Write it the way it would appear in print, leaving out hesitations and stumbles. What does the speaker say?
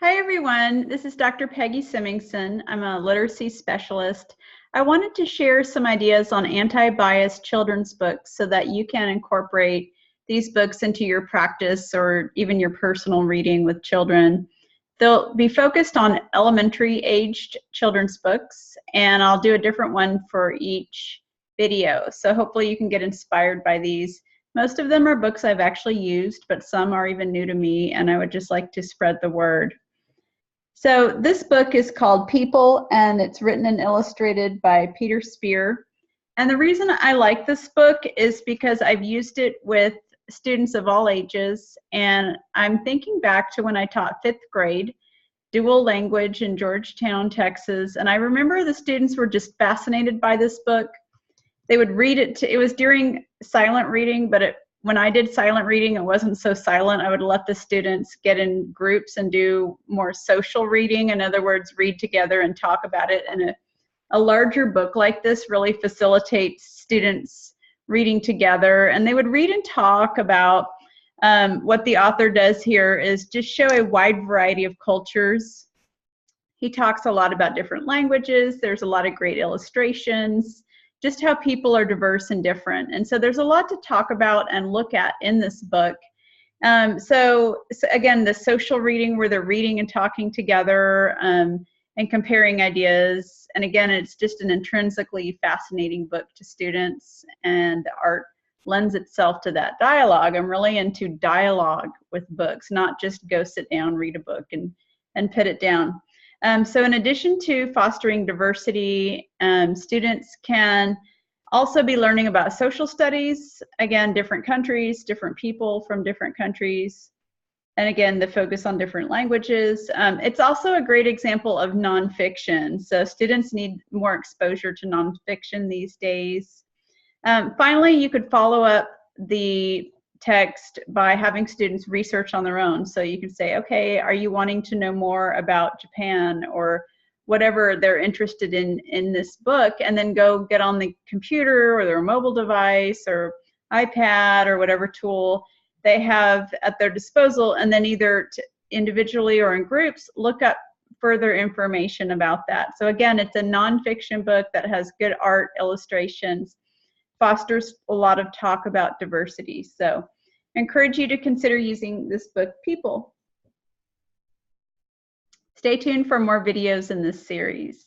Hi everyone, this is Dr. Peggy Symingson. I'm a literacy specialist. I wanted to share some ideas on anti-bias children's books so that you can incorporate these books into your practice or even your personal reading with children. They'll be focused on elementary aged children's books, and I'll do a different one for each video. So hopefully you can get inspired by these. Most of them are books I've actually used, but some are even new to me, and I would just like to spread the word. So this book is called People, and it's written and illustrated by Peter Spier. And the reason I like this book is because I've used it with students of all ages, and I'm thinking back to when I taught 5th grade dual language in Georgetown, Texas, and I remember the students were just fascinated by this book. They would read it, it was during silent reading, but when I did silent reading, it wasn't so silent. I would let the students get in groups and do more social reading. In other words, read together and talk about it. And a larger book like this really facilitates students reading together. And they would read and talk about what the author does here is just show a wide variety of cultures. He talks a lot about different languages. There's a lot of great illustrations, just how people are diverse and different. And so there's a lot to talk about and look at in this book. So again, the social reading where they're reading and talking together and comparing ideas. And again, it's just an intrinsically fascinating book to students, and the art lends itself to that dialogue. I'm really into dialogue with books, not just go sit down, read a book and put it down. So in addition to fostering diversity, students can also be learning about social studies, again, different countries, different people from different countries, and again, the focus on different languages. It's also a great example of nonfiction, so students need more exposure to nonfiction these days. Finally, you could follow up the text by having students research on their own. So you can say, okay, are you wanting to know more about Japan or whatever they're interested in this book, and then go get on the computer or their mobile device or iPad or whatever tool they have at their disposal, and then either individually or in groups look up further information about that. So again, it's a nonfiction book that has good art, illustrations, fosters a lot of talk about diversity. So I encourage you to consider using this book, People. Stay tuned for more videos in this series.